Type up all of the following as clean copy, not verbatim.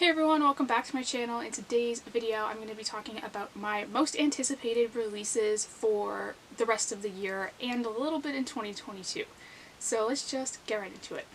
Hey everyone, welcome back to my channel. In today's video I'm going to be talking about my most anticipated releases for the rest of the year and a little bit in 2022. So let's just get right into it.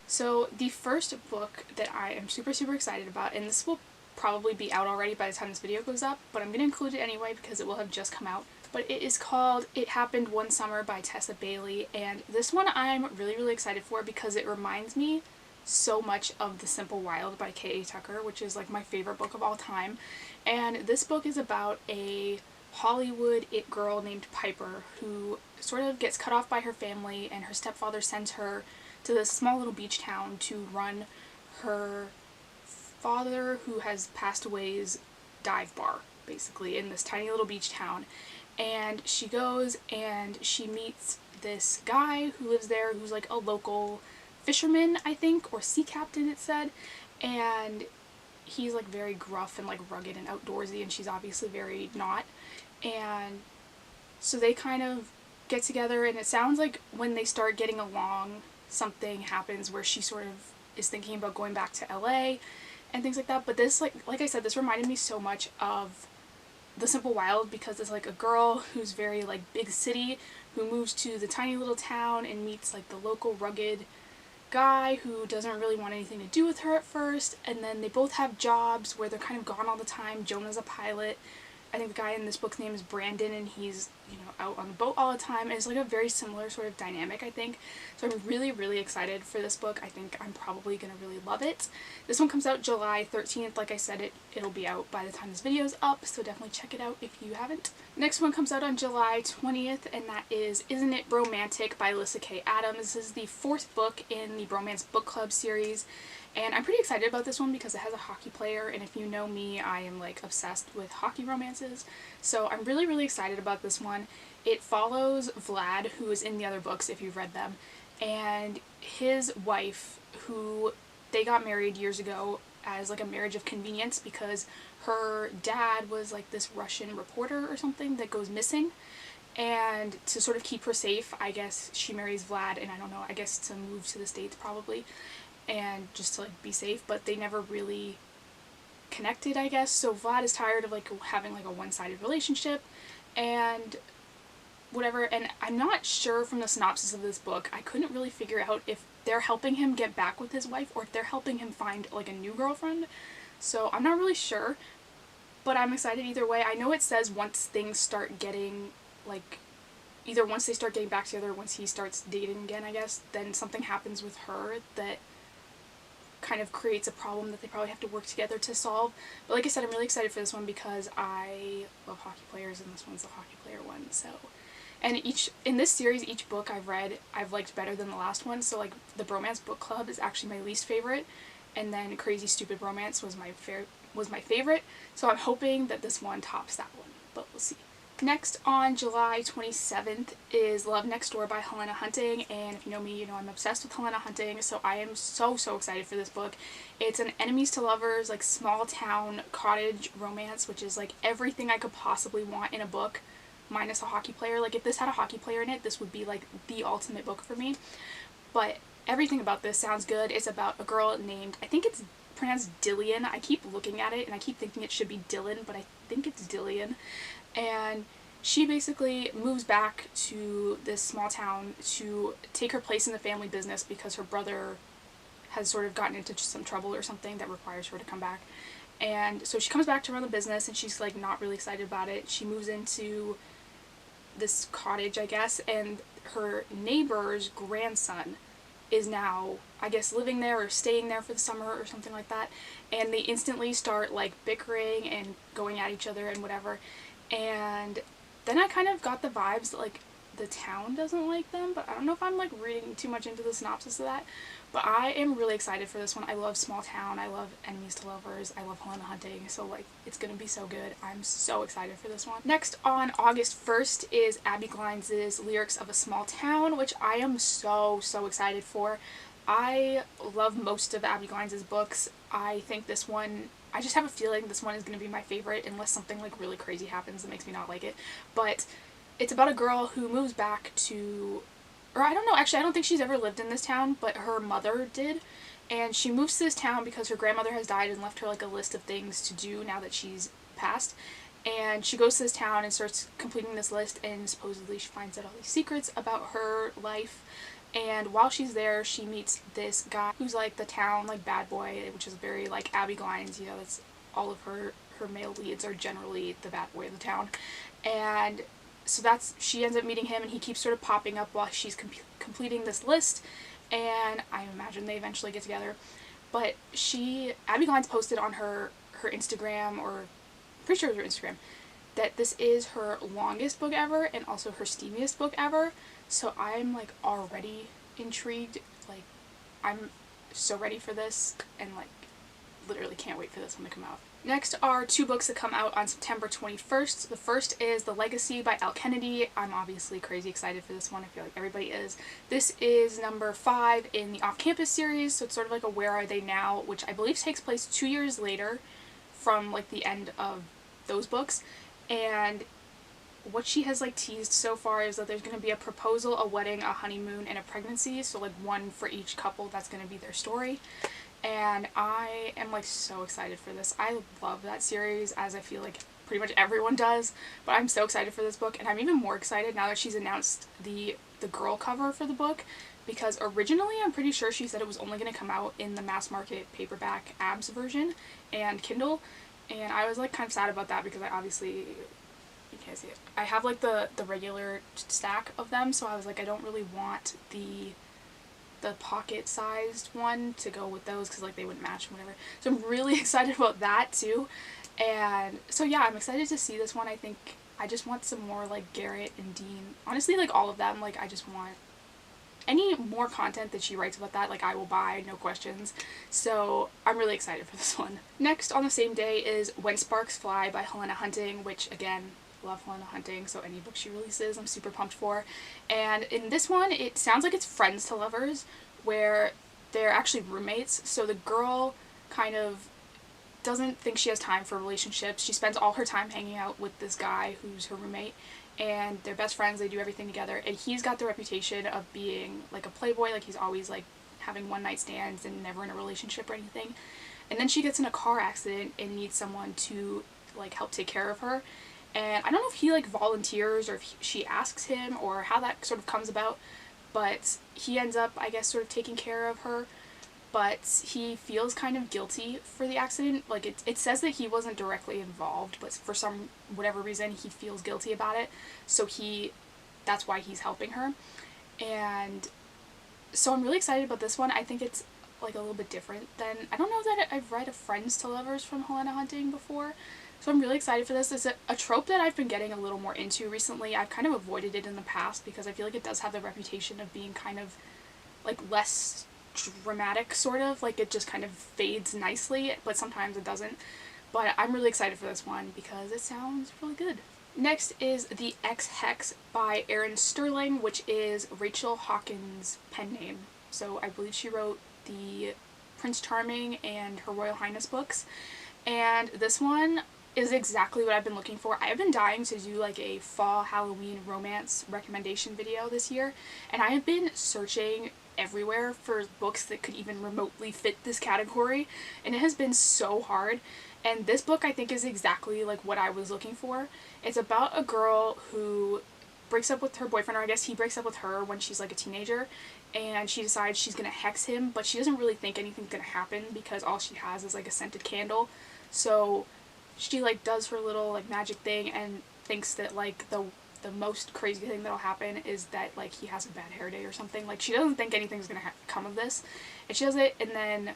So the first book that I am super excited about, and this will probably be out already by the time this video goes up, but I'm going to include it anyway because it will have just come out. But it is called It Happened One Summer by Tessa Bailey, and this one I'm really excited for because it reminds me so much of The Simple Wild by K.A. Tucker, which is like my favorite book of all time. And this book is about a Hollywood it girl named Piper who sort of gets cut off by her family, and her stepfather sends her to this small little beach town to run her father, who has passed away's dive bar, basically, in this tiny little beach town. And she goes and she meets this guy who lives there who's like a local fisherman, I think, or sea captain it said, and he's like very gruff and like rugged and outdoorsy, and she's obviously very not. And so they kind of get together, and it sounds like when they start getting along something happens where she sort of is thinking about going back to LA and things like that. But this, like I said, this reminded me so much of The Simple Wild because it's like a girl who's very like big city who moves to the tiny little town and meets like the local rugged guy who doesn't really want anything to do with her at first, and then they both have jobs where they're kind of gone all the time. Jonah's a pilot. I think the guy in this book's name is Brandon, and he's, you know, out on the boat all the time. And it's like a very similar sort of dynamic, I think. So I'm really excited for this book. I think I'm probably going to really love it. This one comes out July 13th. Like I said, it'll be out by the time this video is up, so definitely check it out if you haven't. Next one comes out on July 20th, and that is Isn't It Bromantic by Lyssa K. Adams. This is the fourth book in the Bromance Book Club series. And I'm pretty excited about this one because it has a hockey player, and if you know me, I am like obsessed with hockey romances. So I'm really excited about this one. It follows Vlad, who is in the other books if you've read them, and his wife, who they got married years ago as like a marriage of convenience because her dad was like this Russian reporter or something that goes missing. And to sort of keep her safe, I guess she marries Vlad, and I don't know, I guess to move to the States probably, and just to like be safe, but they never really connected, I guess. So Vlad is tired of like having like a one-sided relationship and whatever, and I'm not sure from the synopsis of this book, I couldn't really figure out if they're helping him get back with his wife or if they're helping him find like a new girlfriend. So I'm not really sure, but I'm excited either way. I know it says once things start getting like, either once they start getting back together, once he starts dating again, I guess, then something happens with her that kind of creates a problem that they probably have to work together to solve. But like I said, I'm really excited for this one because I love hockey players, and this one's the hockey player one. So, and in this series, each book I've read, I've liked better than the last one. So like the Bromance Book Club is actually my least favorite, and then Crazy Stupid Romance was my favorite. So I'm hoping that this one tops that one, but we'll see. Next on July 27th is Love Next Door by Helena Hunting, and if you know me, you know I'm obsessed with Helena Hunting, so I am so excited for this book. It's an enemies to lovers, like small town cottage romance, which is like everything I could possibly want in a book, minus a hockey player. Like if this had a hockey player in it, this would be like the ultimate book for me. But everything about this sounds good. It's about a girl named, I think it's pronounced Dillian. I keep looking at it and I keep thinking it should be Dylan, but I think it's Dillian. And she basically moves back to this small town to take her place in the family business because her brother has sort of gotten into some trouble or something that requires her to come back. And so she comes back to run the business, and she's like not really excited about it. She moves into this cottage, I guess, and her neighbor's grandson is now, I guess, living there or staying there for the summer or something like that. And they instantly start like bickering and going at each other and whatever. And then I kind of got the vibes that like the town doesn't like them, but I don't know if I'm like reading too much into the synopsis of that. But I am really excited for this one. I love small town, I love enemies to lovers, I love Helena Hunting, so like it's gonna be so good. I'm so excited for this one. Next on August 1st is Abbi Glines' Lyrics of a Small Town, which I am so excited for. I love most of Abbi Glines' books. I think this one, I just have a feeling this one is going to be my favorite unless something like really crazy happens that makes me not like it. But it's about a girl who moves back to, or I don't know, actually I don't think she's ever lived in this town, but her mother did. And she moves to this town because her grandmother has died and left her like a list of things to do now that she's passed. And she goes to this town and starts completing this list, and supposedly she finds out all these secrets about her life. And while she's there, she meets this guy who's like the town like bad boy, which is very like Abbi Glines, you know, it's all of her male leads are generally the bad boy of the town. And so she ends up meeting him, and he keeps sort of popping up while she's completing this list, and I imagine they eventually get together. But Abbi Glines posted on her Instagram, or pretty sure it was her Instagram, that this is her longest book ever and also her steamiest book ever. So I'm like already intrigued. Like, I'm so ready for this, and like literally can't wait for this one to come out. Next are two books that come out on September 21st. The first is The Legacy by Elle Kennedy. I'm obviously crazy excited for this one. I feel like everybody is. This is number 5 in the Off-Campus series, so it's sort of like a Where Are They Now, which I believe takes place 2 years later from like the end of those books. And what she has like teased so far is that there's going to be a proposal, a wedding, a honeymoon, and a pregnancy, so like one for each couple. That's going to be their story. And I am like so excited for this. I love that series, as I feel like pretty much everyone does, but I'm so excited for this book, and I'm even more excited now that she's announced the girl cover for the book, because originally I'm pretty sure she said it was only going to come out in the mass market paperback Abs version and Kindle, and I was like kind of sad about that because I obviously, you can't see it, I have like the regular stack of them, so I was like I don't really want the pocket-sized one to go with those because like they wouldn't match and whatever. So I'm really excited about that too. And so yeah, I'm excited to see this one. I think I just want some more like Garrett and Dean. Honestly, like all of them, like I just want any more content that she writes about that, like I will buy, no questions. So I'm really excited for this one. Next on the same day is When Sparks Fly by Helena Hunting, which again, love Helena Hunting, so any book she releases I'm super pumped for. And in this one it sounds like it's friends to lovers, where they're actually roommates. So the girl kind of doesn't think she has time for relationships. She spends all her time hanging out with this guy who's her roommate, and they're best friends, they do everything together, and he's got the reputation of being like a playboy, like he's always like having one night stands and never in a relationship or anything. And then she gets in a car accident and needs someone to like help take care of her. And I don't know if he like volunteers or if she asks him or how that sort of comes about, but he ends up, I guess, sort of taking care of her. But he feels kind of guilty for the accident. Like it says that he wasn't directly involved, but for whatever reason he feels guilty about it. So that's why he's helping her. And so I'm really excited about this one. I think it's like a little bit different than, I don't know that I've read a Friends to Lovers from Helena Hunting before. So I'm really excited for this. It's a trope that I've been getting a little more into recently. I've kind of avoided it in the past because I feel like it does have the reputation of being kind of like less dramatic, sort of. Like it just kind of fades nicely, but sometimes it doesn't. But I'm really excited for this one because it sounds really good. Next is The Ex Hex by Erin Sterling, which is Rachel Hawkins' pen name. So I believe she wrote the Prince Charming and Her Royal Highness books. And this one is exactly what I've been looking for. I have been dying to do like a fall Halloween romance recommendation video this year, and I have been searching everywhere for books that could even remotely fit this category, and it has been so hard. And this book I think is exactly like what I was looking for. It's about a girl who breaks up with her boyfriend, or I guess he breaks up with her when she's like a teenager, and she decides she's gonna hex him, but she doesn't really think anything's gonna happen because all she has is like a scented candle. So she like does her little like magic thing and thinks that like the most crazy thing that'll happen is that like he has a bad hair day or something. Like she doesn't think anything's gonna come of this, and she does it, and then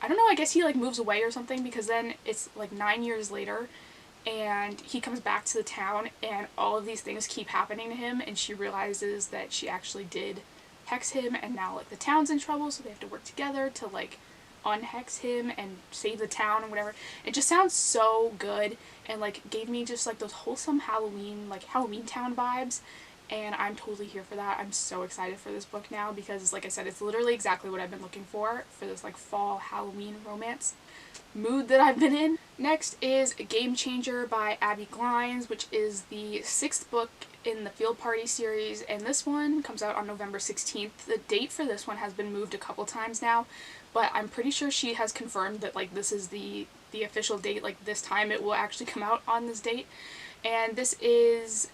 I don't know, I guess he like moves away or something, because then it's like 9 years later and he comes back to the town and all of these things keep happening to him, and she realizes that she actually did hex him, and now like the town's in trouble, so they have to work together to like unhex him and save the town and whatever. It just sounds so good, and like gave me just like those wholesome Halloween, like Halloween Town vibes, and I'm totally here for that. I'm so excited for this book now because, like I said, it's literally exactly what I've been looking for this like fall Halloween romance mood that I've been in. Next is Game Changer by Abbi Glines, which is the 6th book in the Field Party series, and this one comes out on November 16th. The date for this one has been moved a couple times now, but I'm pretty sure she has confirmed that like this is the official date, like this time it will actually come out on this date. And this is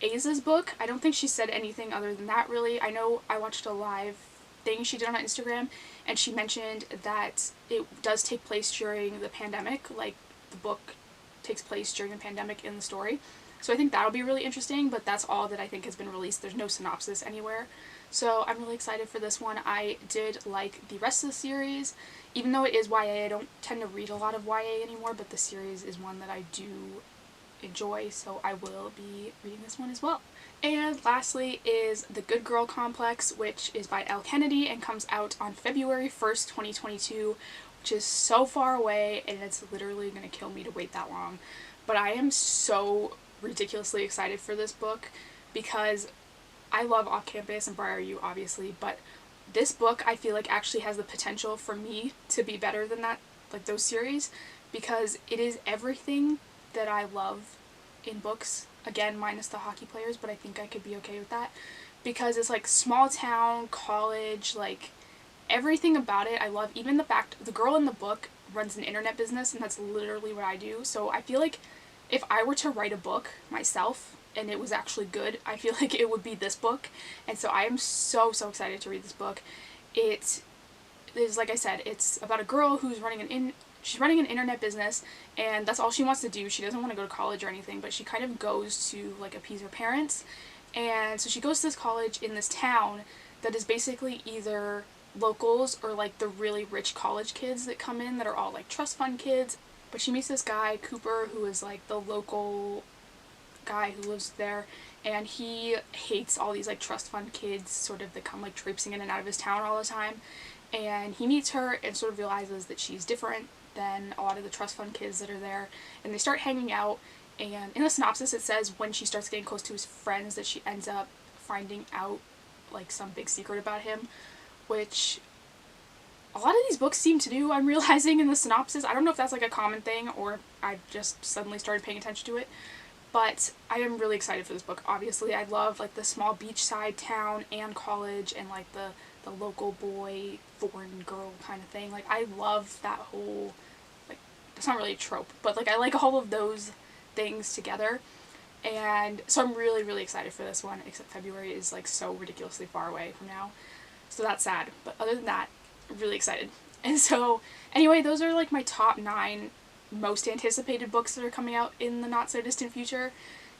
Aza's book. I don't think she said anything other than that really. I know I watched a live thing she did on Instagram, and she mentioned that it does take place during the pandemic, like the book takes place during the pandemic in the story. So I think that'll be really interesting, but that's all that I think has been released. There's no synopsis anywhere. So I'm really excited for this one. I did like the rest of the series. Even though it is YA, I don't tend to read a lot of YA anymore, but the series is one that I do enjoy, so I will be reading this one as well. And lastly is The Good Girl Complex, which is by Elle Kennedy and comes out on February 1st, 2022, which is so far away, and it's literally going to kill me to wait that long. But I am so ridiculously excited for this book because I love Off Campus and Briar U, obviously, but this book I feel like actually has the potential for me to be better than that, like those series, because it is everything that I love in books. Again, minus the hockey players, but I think I could be okay with that. Because it's like small town, college, like everything about it I love. Even the fact the girl in the book runs an internet business, and that's literally what I do. So I feel like if I were to write a book myself and it was actually good, I feel like it would be this book. And so I am so excited to read this book. It is, like I said, it's about a girl who's running she's running an internet business, and that's all she wants to do. She doesn't want to go to college or anything, but she kind of goes to like appease her parents. And so she goes to this college in this town that is basically either locals or like the really rich college kids that come in that are all like trust fund kids. But she meets this guy, Cooper, who is like the local guy who lives there, and he hates all these like trust fund kids sort of that come like traipsing in and out of his town all the time. And he meets her and sort of realizes that she's different than a lot of the trust fund kids that are there, and they start hanging out. And in the synopsis it says when she starts getting close to his friends that she ends up finding out like some big secret about him, which a lot of these books seem to do, I'm realizing in the synopsis. I don't know if that's like a common thing or I just suddenly started paying attention to it, but I am really excited for this book. Obviously I love like the small beachside town and college and like the local boy foreign girl kind of thing. Like I love that whole, like, it's not really a trope, but like I like all of those things together. And so I'm really excited for this one, except February is like so ridiculously far away from now, so that's sad. But other than that, I'm really excited. And so anyway, those are like my top 9 most anticipated books that are coming out in the not so distant future.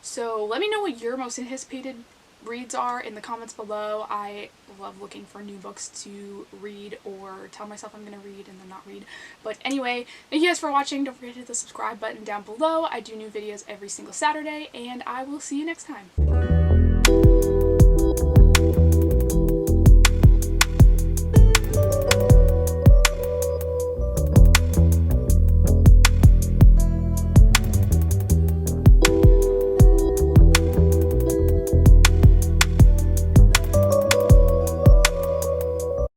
So let me know what your most anticipated reads are in the comments below. I love looking for new books to read or tell myself I'm gonna read and then not read. But anyway, thank you guys for watching. Don't forget to hit the subscribe button down below. I do new videos every single Saturday, and I will see you next time.